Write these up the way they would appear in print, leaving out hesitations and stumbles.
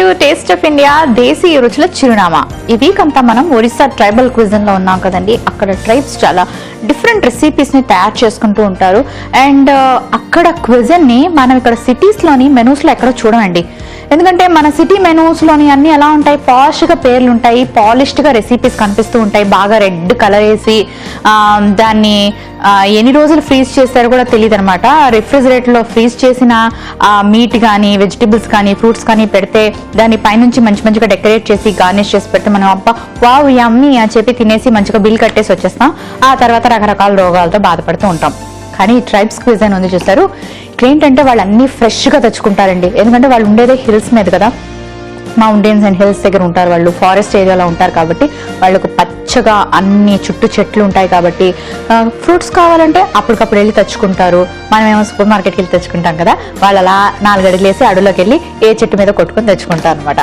To taste of India దేశీ రుచుల చిరునామా. ఈ వీక్ అంతా మనం ఒరిస్సా ట్రైబల్ క్విజన్ లో ఉన్నాం కదండి. అక్కడ ట్రైబ్స్ చాలా డిఫరెంట్ రెసిపీస్ ని తయారు చేసుకుంటూ ఉంటారు. అండ్ అక్కడ క్విజన్ ని మనం ఇక్కడ సిటీస్ లోని మెనూస్ లో ఎక్కడ చూడమండి. ఎందుకంటే మన సిటీ మెనూస్ లోని అన్ని ఎలా ఉంటాయి, పాష్ గా పేర్లు ఉంటాయి, పాలిష్డ్ గా రెసిపీస్ కనిపిస్తూ ఉంటాయి, బాగా రెడ్ కలర్ వేసి దాన్ని ఎన్ని రోజులు ఫ్రీజ్ చేస్తారో కూడా తెలియదు అనమాట. రిఫ్రిజిరేటర్ లో ఫ్రీజ్ చేసిన మీట్ కానీ వెజిటబుల్స్ కానీ ఫ్రూట్స్ కానీ పెడితే దాన్ని పైనుంచి మంచిగా డెకరేట్ చేసి గార్నిష్ చేసి పెడితే మనం అబ్బా వావ్ యమ్మీ అని చెప్పి తినేసి మంచిగా బిల్ కట్టేసి వచ్చేస్తాం. ఆ తర్వాత రకరకాల రోగాలతో బాధపడుతూ ఉంటాం. కానీ ట్రైబ్స్ క్విజన్ ఉంది చూస్తారు, ఏంటంటే వాళ్ళు అన్ని ఫ్రెష్ గా తెచ్చుకుంటారండి. ఎందుకంటే వాళ్ళు ఉండేదే హిల్స్ మీద కదా, మౌంటైన్స్ అండ్ హిల్స్ దగ్గర ఉంటారు, వాళ్ళు ఫారెస్ట్ ఏరియాలో ఉంటారు కాబట్టి వాళ్ళకు పచ్చగా అన్ని చుట్టూ చెట్లు ఉంటాయి కాబట్టి ఫ్రూట్స్ కావాలంటే అప్పటికప్పుడు వెళ్ళి తెచ్చుకుంటారు. మనమేమో సూపర్ మార్కెట్కి వెళ్ళి తెచ్చుకుంటాం కదా, వాళ్ళు అలా 4 అడుగులు వేసి అడవులోకి వెళ్ళి ఏ చెట్టు మీద కొట్టుకొని తెచ్చుకుంటారు అనమాట.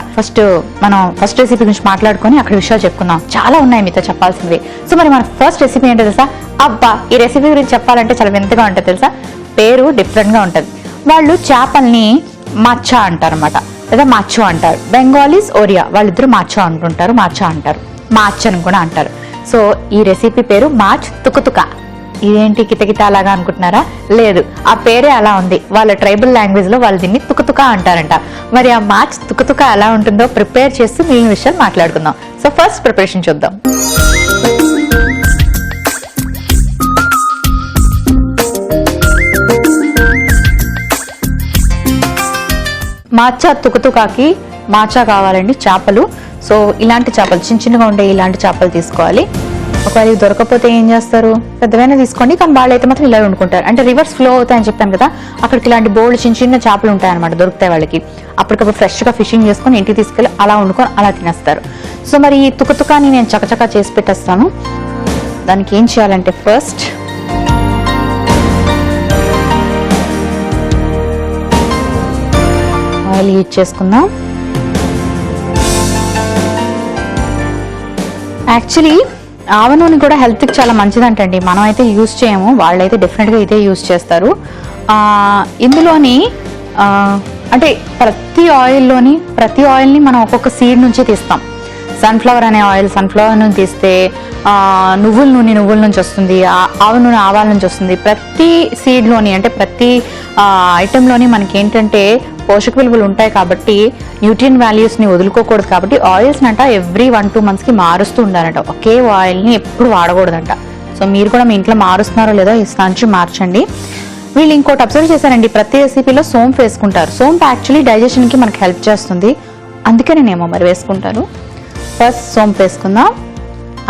మనం ఫస్ట్ రెసిపీ గురించి మాట్లాడుకొని అక్కడ విషయాలు చెప్పుకుందాం. చాలా ఉన్నాయి మీతో చెప్పాల్సినవి. సో మరి మన ఫస్ట్ రెసిపీ ఏంటో తెలుసా? అబ్బా ఈ రెసిపీ గురించి చెప్పాలంటే చాలా వింతగా ఉంటుంది తెలుసా. పేరు డిఫరెంట్ గా ఉంటది. వాళ్ళు చేపల్ని మచ్చా అంటారు అనమాట, లేదా మాచో అంటారు. బెంగాలీస్ ఒరియా వాళ్ళిద్దరు మాచో అంటుంటారు, మాచా అంటారు, మార్చ్ అని కూడా అంటారు. సో ఈ రెసిపీ పేరు మార్చ్ తుకుతుక. ఇదేంటి కితకిత అలాగా అనుకుంటున్నారా? లేదు, ఆ పేరే అలా ఉంది. వాళ్ళ ట్రైబల్ లాంగ్వేజ్ లో వాళ్ళు దీన్ని తుకుతుక అంటారంట. మరి ఆ మార్చ్ తుకుతుక ఎలా ఉంటుందో ప్రిపేర్ చేస్తూ మిగిలిన విషయాలు మాట్లాడుకుందాం. సో ఫస్ట్ ప్రిపరేషన్ చూద్దాం. మాచా తుకుతుకాకి మాచా కావాలండి, చేపలు. సో ఇలాంటి చేపలు చిన్నగా ఉండే ఇలాంటి చేపలు తీసుకోవాలి. ఒకవేళ దొరకపోతే ఏం చేస్తారు, పెద్దవైనా తీసుకోండి. కానీ వాళ్ళైతే మాత్రం ఇలా వండుకుంటారు. అంటే రివర్స్ ఫ్లో అవుతాయని చెప్పాను కదా, అక్కడికి ఇలాంటి బోల్డ్ చిన్న చేపలు ఉంటాయన్నమాట, దొరుకుతాయి వాళ్ళకి. అప్పటికప్పుడు ఫ్రెష్ గా ఫిషింగ్ చేసుకొని ఇంటికి తీసుకెళ్ళి అలా వండుకొని అలా తినేస్తారు. సో మరి ఈ తుకుతుకాని నేను చకచకా చేసి పెట్టేస్తాను. దానికి ఏం చేయాలంటే ఫస్ట్ ఆయిల్ హీట్ చేసుకుందాం. యాక్చువల్లీ ఆవ నూనె కూడా హెల్త్కి చాలా మంచిదంటండి. మనం అయితే యూజ్ చేయము, వాళ్ళైతే డెఫినెట్గా ఇదే యూజ్ చేస్తారు. ఇందులోని అంటే ప్రతి ఆయిల్ని మనం ఒక్కొక్క సీడ్ నుంచి తీస్తాం. సన్ఫ్లవర్ అనే ఆయిల్ సన్ఫ్లవర్ నుంచి తీస్తే, నువ్వుల నుంచి వస్తుంది, ఆవ నూనె ఆవాల నుంచి వస్తుంది. ప్రతి సీడ్లోని అంటే ప్రతి ఐటెంలోని మనకి ఏంటంటే పోషక విలువలు ఉంటాయి కాబట్టి న్యూట్రియన్ వాల్యూస్ని వదులుకోకూడదు. కాబట్టి ఆయిల్స్ అంట ఎవ్రీ 1-2 months మారుస్తూ ఉండాలంట. ఒకే ఆయిల్ని ఎప్పుడు వాడకూడదంట. సో మీరు కూడా మీ ఇంట్లో మారుస్తున్నారో లేదో ఈ నుంచి మార్చండి. వీళ్ళు ఇంకోటి అబ్జర్వ్ చేశారండి, ప్రతి రెసిపీలో సోంపు వేసుకుంటారు. సోంపు యాక్చువల్లీ డైజెషన్కి మనకి హెల్ప్ చేస్తుంది, అందుకే నేనేమో మరి వేసుకుంటాను. ఫస్ట్ సోంపు వేసుకుందాం.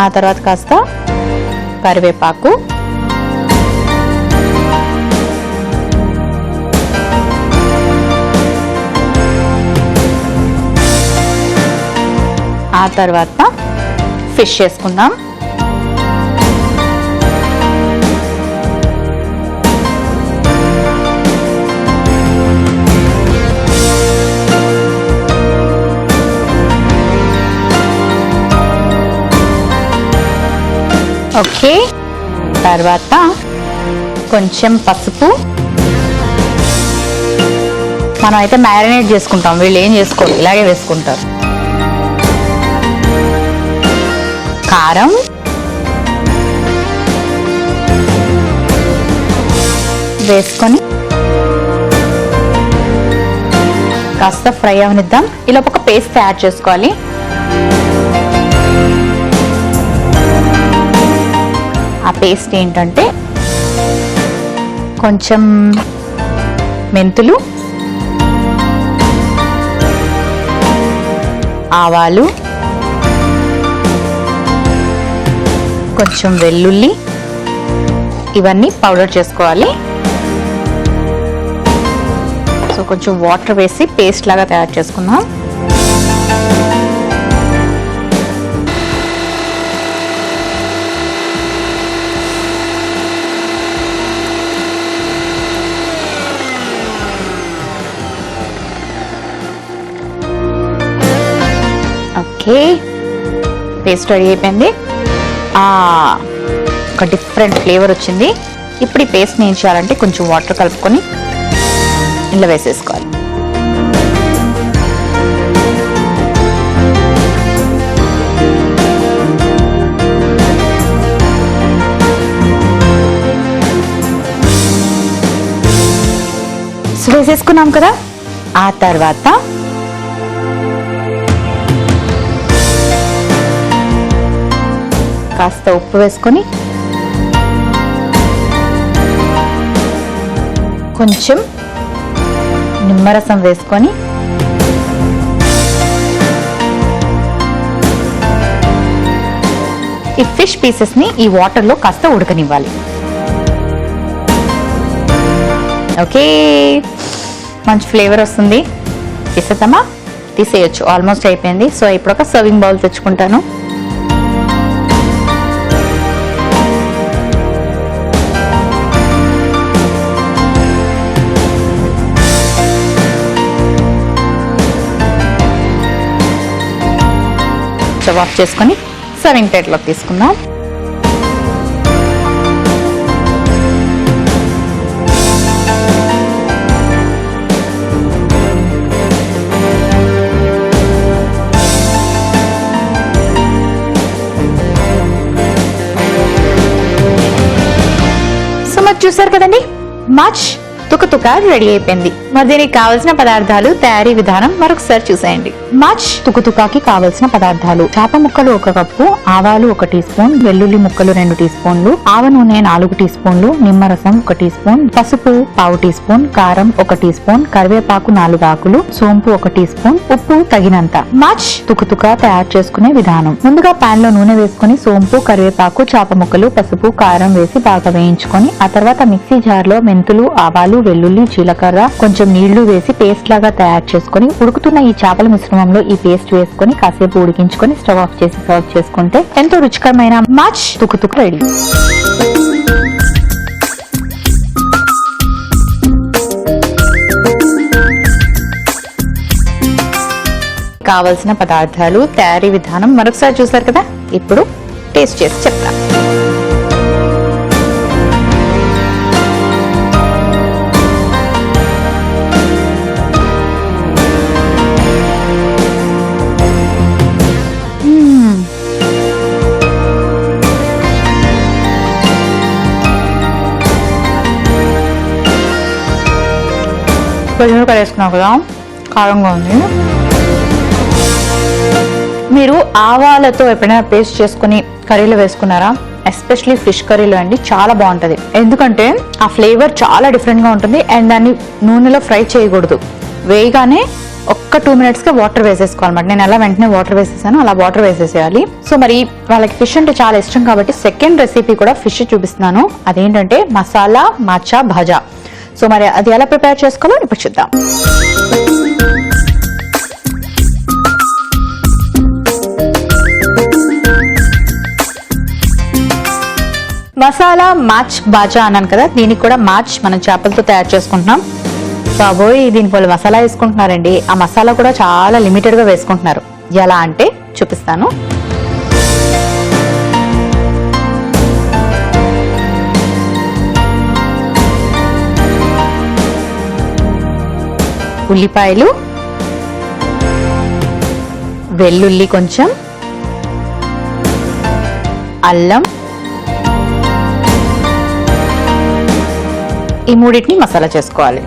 ఆ తర్వాత కాస్త కరివేపాకు, ఆ తర్వాత ఫిష్ వేసుకుందాం. ఓకే, తర్వాత కొంచెం పసుపు. మనం అయితే మ్యారినేట్ చేసుకుంటాం, వీళ్ళు ఏం చేసుకోరు, ఇలాగే వేసుకుంటారు. కారం, వేసుకొని కాస్త ఫ్రై అవనిద్దాం. ఇలా ఒక పేస్ట్ తయారు చేసుకోవాలి. ఆ పేస్ట్ ఏంటంటే కొంచెం మెంతులు, ఆవాలు, కొంచెం వెల్లుల్లి, ఇవన్నీ పౌడర్ చేసుకోవాలి. సో కొంచెం వాటర్ వేసి పేస్ట్ లాగా తయారు చేసుకుందాం. ఓకే, పేస్ట్ రెడీ అయిపోయింది. ఒక డిఫరెంట్ ఫ్లేవర్ వచ్చింది. ఇప్పుడు ఈ పేస్ట్ని ఏం చేయాలంటే కొంచెం వాటర్ కలుపుకొని ఇందులో వేసేసుకోవాలి. పులుసు వేసేసుకున్నాం కదా. ఆ తర్వాత కాస్త ఉప్పు వేసుకొని కొంచెం నిమ్మరసం వేసుకొని ఈ ఫిష్ పీసెస్ ని ఈ వాటర్ లో కాస్త ఉడకనివ్వాలి. ఓకే, మంచి ఫ్లేవర్ వస్తుంది. తీసేద్దామా? తీసేయచ్చు, ఆల్మోస్ట్ అయిపోయింది. సో ఇప్పుడు ఒక సర్వింగ్ బౌల్ తెచ్చుకుంటాను. స్టవ్ ఆఫ్ చేసుకొని సర్వింగ్ ప్లేట్లోకి తీసుకుందాం. సో మరి చూసారు కదండి, మచ్ తుకతుక రెడీ అయిపోయింది. మరి దీనికి కావలసిన పదార్థాలు, తయారీ విధానం మరొకసారి చూసేయండి. మచ్ తుకతుకాకి కావలసిన పదార్థాలు: చేప ముక్కలు 1 కప్పు, ఆవాలు 1 టీ స్పూన్, వెల్లుల్లి ముక్కలు 2 టీ స్పూన్లు, ఆవ నూనె 4 టీ స్పూన్లు, నిమ్మరసం 1 టీ స్పూన్, పసుపు 1/2 టీ స్పూన్, కారం 1 టీ స్పూన్, కరివేపాకు 4 ఆకులు, సోంపు 1 టీ స్పూన్, ఉప్పు తగినంత. మచ్ తుకతుక తయారు చేసుకునే విధానం: ముందుగా పాన్ లో నూనె వేసుకుని సోంపు, కరివేపాకు, చేప ముక్కలు, పసుపు, కారం వేసి బాగా వేయించుకొని ఆ తర్వాత మిక్సీ జార్ లో మెంతులు, ఆవాలు, వెల్లుల్లి, జీలకర్ర, కొంచెం నీళ్లు వేసి పేస్ట్ లాగా తయారు చేసుకుని ఉడుకుతున్న ఈ చేపల మిశ్రమంలో ఈ పేస్ట్ వేసుకుని కాసేపు ఉడికించుకొని స్టవ్ ఆఫ్ చేసి సర్వ్ చేసుకుంటే ఎంతో రుచికరమైన మచ్ తుకుతుకు రెడీ. కావలసిన పదార్థాలు, తయారీ విధానం మరొకసారి చూసారు కదా. ఇప్పుడు టేస్ట్ చేసి చెప్తాను. పచ్చిమిరపకాయలు వేసుకున్నాం కదా, కారంగా ఉంది. మీరు ఆవాలతో ఎప్పుడైనా పేస్ట్ చేసుకుని కర్రీలో వేసుకున్నారా? ఎస్పెషలీ ఫిష్ కర్రీలో అండి, చాలా బాగుంటుంది. ఎందుకంటే ఆ ఫ్లేవర్ చాలా డిఫరెంట్గా ఉంటుంది. అండ్ దాన్ని నూనెలో ఫ్రై చేయకూడదు, వేయగానే ఒక్క 2 minutesకి వాటర్ వేసేసుకోవాలన్నమాట. నేను అలా వెంటనే వాటర్ వేసేసాను, అలా వాటర్ వేసేసేయాలి. సో మరి వాళ్ళకి ఫిష్ అంటే చాలా ఇష్టం కాబట్టి సెకండ్ రెసిపీ కూడా ఫిష్ చూపిస్తున్నాను. అదేంటంటే మసాలా మాచా భాజా. సో మరి అది ఎలా ప్రిపేర్ చేసుకోవాలో ఇప్పుడు చూద్దాం. మసాలా మాచ్ బాజా అన్నాను కదా, దీనికి కూడా మాచ్ మనం చేపలతో తయారు చేసుకుంటున్నాం. బాబోయ్, దీని వాళ్ళు మసాలా వేసుకుంటున్నారండి. ఆ మసాలా కూడా చాలా లిమిటెడ్ గా వేసుకుంటున్నారు. ఎలా అంటే చూపిస్తాను. ఉల్లిపాయలు, వెల్లుల్లి కొంచెం, అల్లం, ఈ మూడింటిని మసాలా చేసుకోవాలి.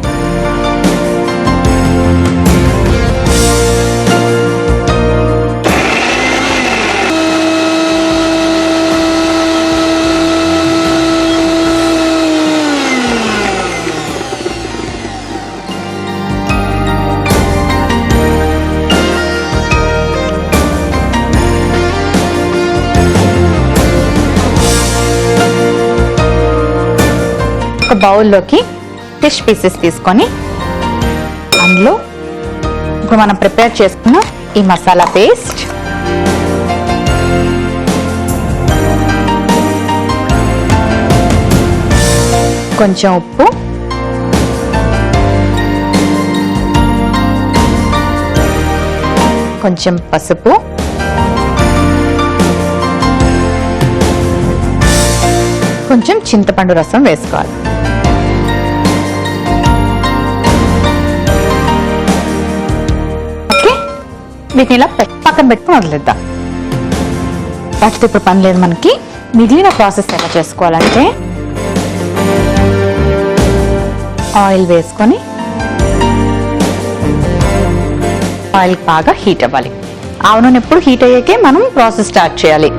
ఒక బౌల్లోకి ఫిష్ పీసెస్ తీసుకొని అందులో ఇప్పుడు మనం ప్రిపేర్ చేసుకున్న ఈ మసాలా పేస్ట్, కొంచెం ఉప్పు, కొంచెం పసుపు, కొంచెం చింతపండు రసం వేసుకోవాలి. ఓకే, వీటిని ఇలా పక్కన పెట్టుకుని వదిలేద్దాం. వాటితో ఇప్పుడు పని లేదు మనకి. మిగిలిన ప్రాసెస్ ఎలా చేసుకోవాలంటే ఆయిల్ వేసుకొని ఆయిల్ బాగా హీట్ అవ్వాలి. ఆవ నూనె ఎప్పుడు హీట్ అయ్యాకే మనం ప్రాసెస్ స్టార్ట్ చేయాలి,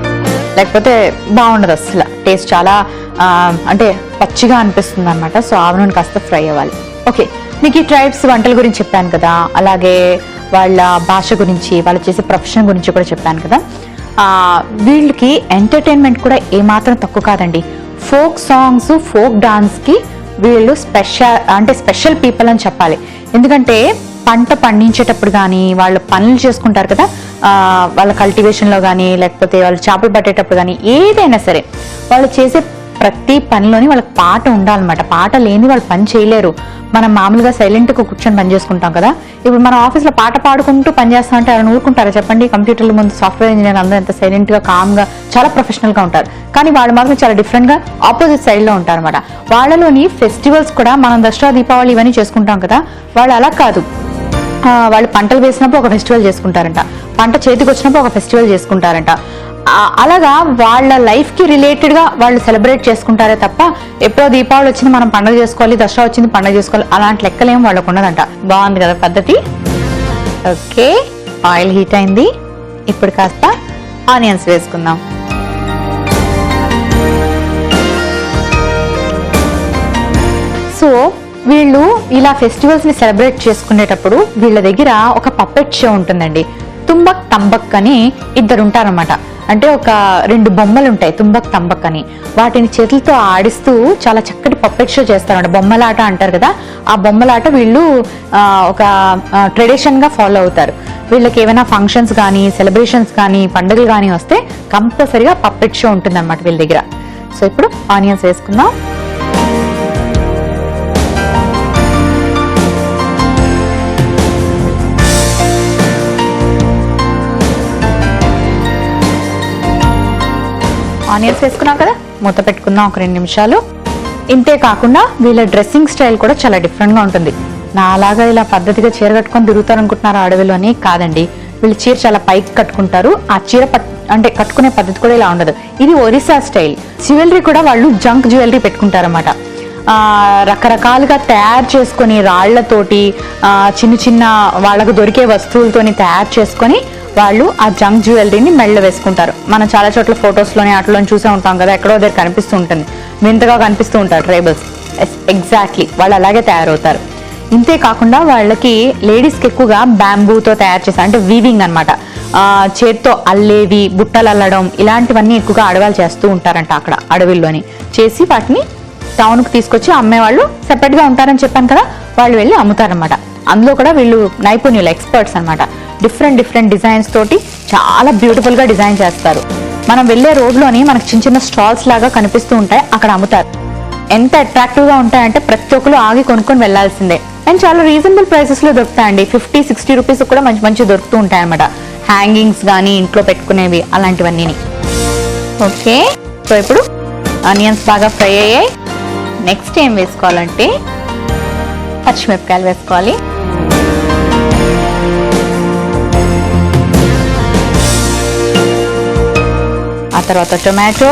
లేకపోతే బాగుండదు అసలు. టేస్ట్ చాలా అంటే పచ్చిగా అనిపిస్తుంది అనమాట. సో ఆవ నూనె కాస్త ఫ్రై అవ్వాలి. ఓకే, మీకు ఈ ట్రైబ్స్ వంటల గురించి చెప్పాను కదా, అలాగే వాళ్ళ భాష గురించి, వాళ్ళు చేసే ప్రొఫెషన్ గురించి కూడా చెప్పాను కదా. వీళ్ళకి ఎంటర్టైన్మెంట్ కూడా ఏమాత్రం తక్కువ కాదండి. ఫోక్ సాంగ్స్, ఫోక్ డాన్స్కి వీళ్ళు స్పెషల్ పీపుల్ అని చెప్పాలి. ఎందుకంటే పంట పండించేటప్పుడు కానీ, వాళ్ళు పనులు చేసుకుంటారు కదా, వాళ్ళ కల్టివేషన్లో కానీ, లేకపోతే వాళ్ళు చేపలు పట్టేటప్పుడు కానీ, ఏదైనా సరే వాళ్ళు చేసే ప్రతి పనిలోని వాళ్ళకి పాట ఉండాలన్నమాట. పాట లేని వాళ్ళు పని చేయలేరు. మనం మామూలుగా సైలెంట్గా కూర్చొని పని చేసుకుంటాం కదా, ఇప్పుడు మన ఆఫీస్లో పాట పాడుకుంటూ పని చేస్తా అంటే ఎవరైనా ఊరుకుంటారా చెప్పండి? కంప్యూటర్ల ముందు సాఫ్ట్వేర్ ఇంజనీర్ అందరూ ఎంత సైలెంట్గా, కామ్గా, చాలా ప్రొఫెషనల్గా ఉంటారు. కానీ వాళ్ళు మాత్రం చాలా డిఫరెంట్గా ఆపోజిట్ సైడ్లో ఉంటారు అనమాట. వాళ్ళలోని ఫెస్టివల్స్ కూడా మనం దసరా, దీపావళి ఇవన్నీ చేసుకుంటాం కదా, వాళ్ళు అలా కాదు. వాళ్ళు పంటలు వేసినప్పుడు ఒక ఫెస్టివల్ చేసుకుంటారంట, పంట చేతికి వచ్చినప్పుడు ఒక ఫెస్టివల్ చేసుకుంటారంట. అలాగా వాళ్ళ లైఫ్కి రిలేటెడ్గా వాళ్ళు సెలబ్రేట్ చేసుకుంటారే తప్ప ఎప్పుడో దీపావళి వచ్చింది మనం పండుగ చేసుకోవాలి, దసరా వచ్చింది పండుగ చేసుకోవాలి, అలాంటి లెక్కలేం వాళ్ళకు ఉన్నదంట. బాగుంది కదా పద్ధతి. ఓకే, ఆయిల్ హీట్ అయింది. ఇప్పుడు కాస్త ఆనియన్స్ వేసుకుందాం. సో వీళ్ళు ఇలా ఫెస్టివల్స్ ని సెలబ్రేట్ చేసుకునేటప్పుడు వీళ్ళ దగ్గర ఒక పప్పెట్ షో ఉంటుందండి. తుంబక్ తంబక్ అని ఇద్దరు ఉంటారన్నమాట. అంటే ఒక 2 బొమ్మలు ఉంటాయి, తుంబక్ తంబక్ అని. వాటిని చేతులతో ఆడిస్తూ చాలా చక్కటి పప్పెట్ షో చేస్తారన్నమాట. బొమ్మలాట అంటారు కదా, ఆ బొమ్మలాట వీళ్ళు ఒక ట్రెడిషన్ గా ఫాలో అవుతారు. వీళ్ళకి ఏమైనా ఫంక్షన్స్ కానీ, సెలబ్రేషన్స్ కానీ, పండుగలు కానీ వస్తే కంపల్సరీగా పప్పెట్ షో ఉంటుందన్నమాట వీళ్ళ దగ్గర. సో ఇప్పుడు ఆనియన్స్ వేసుకుందాం. ఆనియన్స్ వేసుకున్నాం కదా, మూత పెట్టుకుందాం ఒక 2 నిమిషాలు. ఇంతే కాకుండా వీళ్ళ డ్రెస్సింగ్ స్టైల్ కూడా చాలా డిఫరెంట్ గా ఉంటుంది. నాలాగా ఇలా పద్ధతిగా చీర కట్టుకొని తిరుగుతారు అనుకుంటున్నారు అడవిలోని? కాదండి, వీళ్ళు చీర చాలా పైకి కట్టుకుంటారు. ఆ చీర అంటే కట్టుకునే పద్ధతి కూడా ఇలా ఉండదు. ఇది ఒరిస్సా స్టైల్. జ్యువెలరీ కూడా వాళ్ళు జంక్ జ్యువెలరీ పెట్టుకుంటారన్నమాట. రకరకాలుగా తయారు చేసుకొని, రాళ్లతోటి చిన్న చిన్న వాళ్ళకు దొరికే వస్తువులతోని తయారు చేసుకొని వాళ్ళు ఆ జంక్ జ్యువెలరీని మెళ్ళ వేసుకుంటారు. మనం చాలా చోట్ల ఫొటోస్లోని వాటిలోని చూసే ఉంటాం కదా, ఎక్కడో దగ్గర కనిపిస్తూ ఉంటుంది, వింతగా కనిపిస్తూ ఉంటారు ట్రైబల్స్. ఎగ్జాక్ట్లీ వాళ్ళు అలాగే తయారవుతారు. ఇంతే కాకుండా వాళ్ళకి లేడీస్కి ఎక్కువగా బ్యాంబూతో తయారు చేస్తారు, అంటే వీవింగ్ అనమాట. చేతితో అల్లేవి, బుట్టలు అల్లడం, ఇలాంటివన్నీ ఎక్కువగా ఆడవాళ్ళు చేస్తూ ఉంటారంట అక్కడ అడవిల్లోని. చేసి వాటిని టౌన్కి తీసుకొచ్చి అమ్మేవాళ్ళు సెపరేట్గా ఉంటారని చెప్పాను కదా, వాళ్ళు వెళ్ళి అమ్ముతారనమాట. అందులో కూడా వీళ్ళు నైపుణ్యులు, ఎక్స్పర్ట్స్ అనమాట. డిఫరెంట్ డిజైన్స్ తోటి చాలా బ్యూటిఫుల్ గా డిజైన్ చేస్తారు. మనం వెళ్లే రోడ్లోని మనకు చిన్న చిన్న స్టాల్స్ లాగా కనిపిస్తూ ఉంటాయి, అక్కడ అమ్ముతారు. ఎంత అట్రాక్టివ్ గా ఉంటాయంటే ప్రతి ఒక్కరు ఆగి కొనుక్కొని వెళ్లాల్సిందే. అండ్ చాలా రీజనబుల్ ప్రైసెస్ లో దొరుకుతాయండి. 50-60 రూపీస్ కూడా మంచి దొరుకుతూ ఉంటాయి అనమాట. హ్యాంగింగ్స్ కానీ, ఇంట్లో పెట్టుకునేవి, అలాంటివన్నీ. ఓకే, సో ఇప్పుడు ఆనియన్స్ బాగా ఫ్రై అయ్యాయి. నెక్స్ట్ ఏం వేసుకోవాలంటే పచ్చిమిరపకాయలు వేసుకోవాలి. ఆ తర్వాత టొమాటో,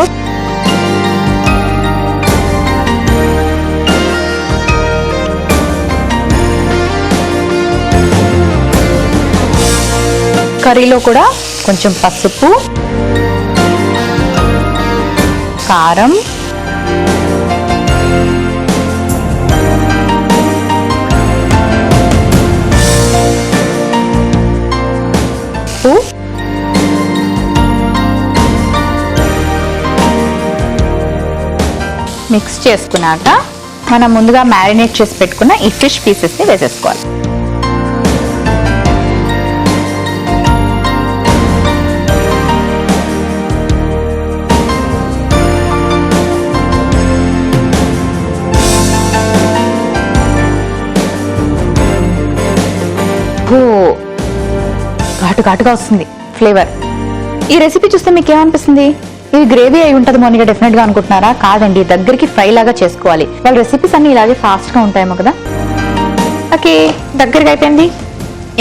కర్రీలో కూడా కొంచెం పసుపు, కారం, ఉప్పు, మిక్స్ చేసుకున్నాక మనం ముందుగా మ్యారినేట్ చేసి పెట్టుకున్న ఈ ఫిష్ పీసెస్ని వేసేసుకోవాలి. ఘాటుగా వస్తుంది ఫ్లేవర్. ఈ రెసిపీ చూస్తే మీకు ఏమనిపిస్తుంది? ఇది గ్రేవీ అయి ఉంటుంది మోనిగా డెఫినెట్ గా అనుకుంటున్నారా? కాదండి, దగ్గరికి ఫ్రై లాగా చేసుకోవాలి. వాళ్ళ రెసిపీస్ అన్ని ఇలాగే ఫాస్ట్ గా ఉంటాయేమో కదా. ఓకే, దగ్గరగా అయిపోయింది.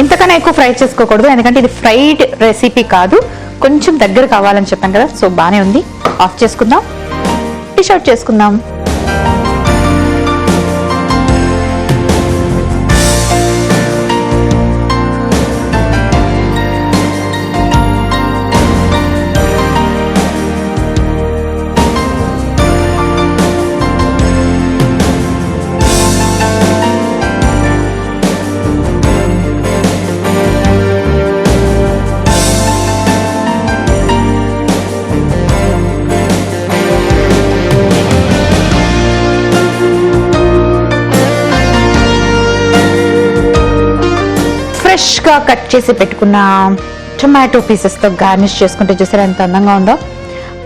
ఇంతకన్నా ఎక్కువ ఫ్రై చేసుకోకూడదు, ఎందుకంటే ఇది ఫ్రైడ్ రెసిపీ కాదు, కొంచెం దగ్గర కావాలని చెప్పాను కదా. సో బానే ఉంది. ఆఫ్ చేసుకుందాం, డిష్ అవుట్ చేసుకుందాం. నీట్గా కట్ చేసి పెట్టుకున్న టొమాటో పీసెస్తో గార్నిష్ చేసుకుంటే చూసారా ఎంత అందంగా ఉందో.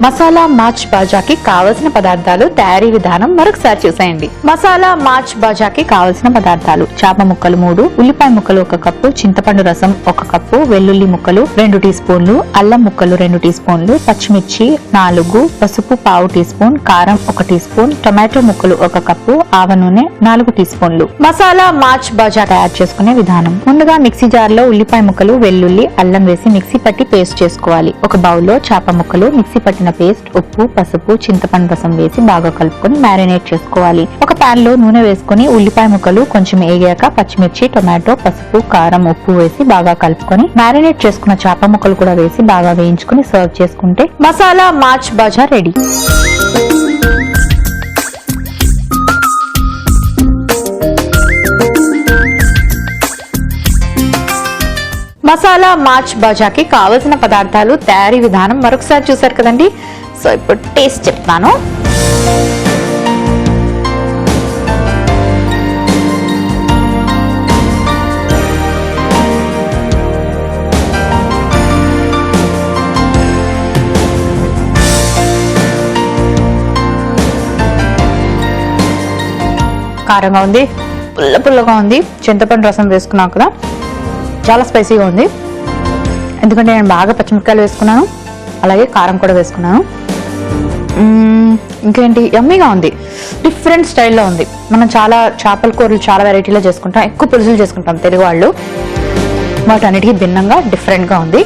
మసాలా మార్చ్ బాజాకి కావలసిన పదార్థాలు, తయారీ విధానం మరొకసారి చూసేయండి. మసాలా మార్చ్ బాజాకి కావలసిన పదార్థాలు: చేప ముక్కలు 3, ఉల్లిపాయ ముక్కలు 1 కప్పు, చింతపండు రసం 1 కప్పు, వెల్లుల్లి ముక్కలు 2 టీ స్పూన్లు, అల్లం ముక్కలు 2 టీ స్పూన్లు, పచ్చిమిర్చి 4, పసుపు 1/2 టీ స్పూన్, కారం 1 టీ స్పూన్, టొమాటో ముక్కలు 1 కప్పు, ఆవ నూనె 4 టీ స్పూన్లు. మసాలా మార్చ్ బాజా తయారు చేసుకునే విధానం: ముందుగా మిక్సీ జార్ లో ఉల్లిపాయ ముక్కలు, వెల్లుల్లి, అల్లం వేసి మిక్సీ పట్టి పేస్ట్ చేసుకోవాలి. ఒక బౌల్లో చేప ముక్కలు, మిక్సీ పట్టిన పేస్ట్, ఉప్పు, పసుపు, చింతపండు రసం వేసి బాగా కలుపుకొని మ్యారినేట్ చేసుకోవాలి. ఒక పాన్ లో నూనె వేసుకుని ఉల్లిపాయ ముక్కలు కొంచెం వేగాక పచ్చిమిర్చి, టొమాటో, పసుపు, కారం, ఉప్పు వేసి బాగా కలుపుకొని మ్యారినేట్ చేసుకున్న చేప ముక్కలు కూడా వేసి బాగా వేయించుకుని సర్వ్ చేసుకుంటే మసాలా మార్చ్ బాజా రెడీ. మసాలా మార్చ్ బాజాకి కావలసిన పదార్థాలు, తయారీ విధానం మరొకసారి చూసారు కదండి. సో ఇప్పుడు టేస్ట్ చెప్తాను. కారంగా ఉంది, పుల్లగా ఉంది. చింతపండు రసం వేసుకున్నాం కదా, చాలా స్పైసీగా ఉంది. ఎందుకంటే నేను బాగా పచ్చిమిరపకాయలు వేసుకున్నాను, అలాగే కారం కూడా వేసుకున్నాను. ఇంకేంటి, యమ్మీగా ఉంది. డిఫరెంట్ స్టైల్లో ఉంది. మనం చాలా చేపల కూరలు చాలా వెరైటీలో చేసుకుంటాం, ఎక్కువ పులుసులు చేసుకుంటాం తెలుగు వాళ్ళు. వాటన్నిటికీ భిన్నంగా డిఫరెంట్గా ఉంది.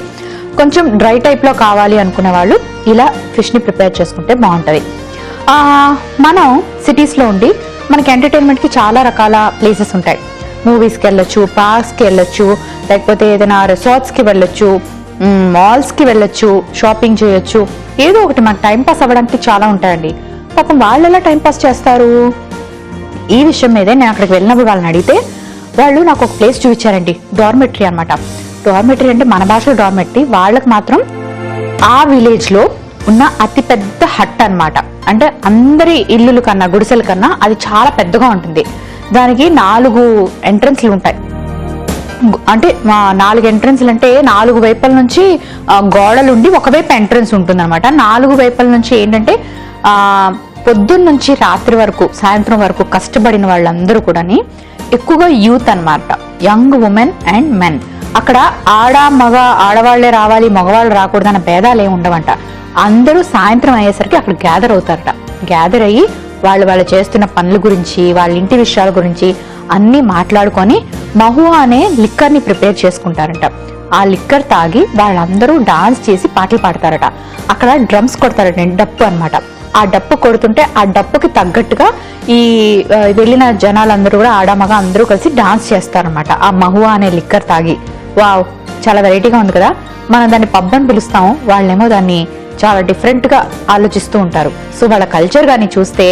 కొంచెం డ్రై టైప్లో కావాలి అనుకునే వాళ్ళు ఇలా ఫిష్ని ప్రిపేర్ చేసుకుంటే బాగుంటుంది. మనం సిటీస్లో ఉండి మనకి ఎంటర్టైన్మెంట్కి చాలా రకాల ప్లేసెస్ ఉంటాయి. మూవీస్కి వెళ్ళొచ్చు, పార్క్స్కి వెళ్ళొచ్చు, లేకపోతే ఏదైనా రిసార్ట్స్కి వెళ్ళొచ్చు, మాల్స్కి వెళ్ళొచ్చు, షాపింగ్ చేయొచ్చు. ఏదో ఒకటి మనకు టైంపాస్ అవ్వడానికి చాలా ఉంటాయండి. పాపం వాళ్ళు ఎలా టైంపాస్ చేస్తారు? ఈ విషయం మీదే నేను అక్కడికి వెళ్ళినప్పుడు వాళ్ళని అడిగితే వాళ్ళు నాకు ఒక ప్లేస్ చూపించారండి. డార్మెటరీ అనమాట. డార్మెటరీ అంటే మన భాషలో డార్మెటరీ, వాళ్ళకి మాత్రం ఆ విలేజ్లో ఉన్న అతి పెద్ద హట్ అనమాట. అంటే అందరి ఇల్లుల కన్నా, గుడిసెల కన్నా అది చాలా పెద్దగా ఉంటుంది. దానికి 4 ఎంట్రన్స్లు ఉంటాయి. అంటే 4 ఎంట్రన్స్లు అంటే 4 వైపుల నుంచి గోడలుండి ఒకవైపు ఎంట్రన్స్ ఉంటుంది అనమాట. 4 వైపుల నుంచి ఏంటంటే పొద్దున్న నుంచి రాత్రి వరకు, సాయంత్రం వరకు కష్టపడిన వాళ్ళందరూ కూడా ఎక్కువగా యూత్ అనమాట, యంగ్ ఉమెన్ అండ్ మెన్. అక్కడ ఆడవాళ్లే రావాలి, మగవాళ్ళు రాకూడదు అన్న భేదాలు ఏమి ఉండవంట. అందరూ సాయంత్రం అయ్యేసరికి అక్కడ గ్యాదర్ అవుతారట. గ్యాదర్ అయ్యి వాళ్ళు చేస్తున్న పనుల గురించి, వాళ్ళ ఇంటి విషయాల గురించి అన్ని మాట్లాడుకొని మహువా అనే లిక్కర్ ని ప్రిపేర్ చేసుకుంటారట. ఆ లిక్కర్ తాగి వాళ్ళందరూ డాన్స్ చేసి పాటలు పాడతారట. అక్కడ డ్రమ్స్ కొడతారట, డప్పు అనమాట. ఆ డప్పు కొడుతుంటే ఆ డప్పుకి తగ్గట్టుగా ఈ వెళ్ళిన జనాలందరూ కూడా, ఆడమగ అందరూ కలిసి డాన్స్ చేస్తారనమాట ఆ మహువా అనే లిక్కర్ తాగి. వావ్, చాలా వెరైటీగా ఉంది కదా. మనం దాన్ని పబ్ అని పిలుస్తాము, వాళ్ళేమో దాన్ని చాలా డిఫరెంట్ గా ఆలోచిస్తూ ఉంటారు. సో వాళ్ళ కల్చర్ కానీ చూస్తే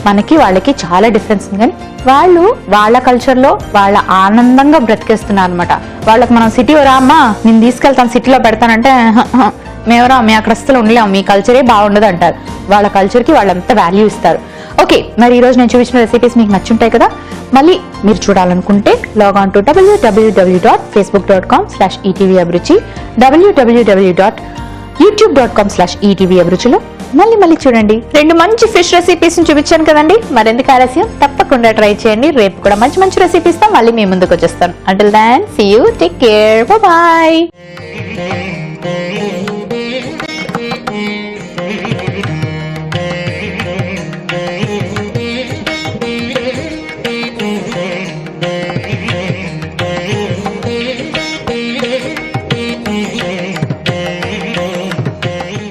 మనకి వాళ్ళకి చాలా డిఫరెన్స్ ఉంది. కానీ వాళ్ళు వాళ్ళ కల్చర్ లో వాళ్ళ ఆనందంగా బ్రతికేస్తున్నారు అనమాట. వాళ్ళకి మనం సిటీ రామ్మా, నేను తీసుకెళ్తాను, సిటీలో పెడతానంటే మేమరా, మీ అక్కడ అస్సలు ఉండలేము, మీ కల్చరే బాగుండదు అంటారు. వాళ్ళ కల్చర్ కి వాళ్ళంతా వాల్యూ ఇస్తారు. ఓకే, మరి ఈ రోజు నేను చూపించిన రెసిపీస్ మీకు నచ్చుంటాయి కదా. మళ్ళీ మీరు చూడాలనుకుంటే లాగ్ టు www.facebook.com/etvabruchi, www.youtube.com/etvabruchiలో మళ్ళీ చూడండి. 2 మంచి ఫిష్ రెసిపీస్ చూపించాను కదండి. మరెందుకు ఆలస్యం, తప్పకుండా ట్రై చేయండి. రేపు కూడా మంచి రెసిపీస్ తో మళ్ళీ మీ ముందుకు వచ్చేస్తాను. Until then, see you, take care, bye by.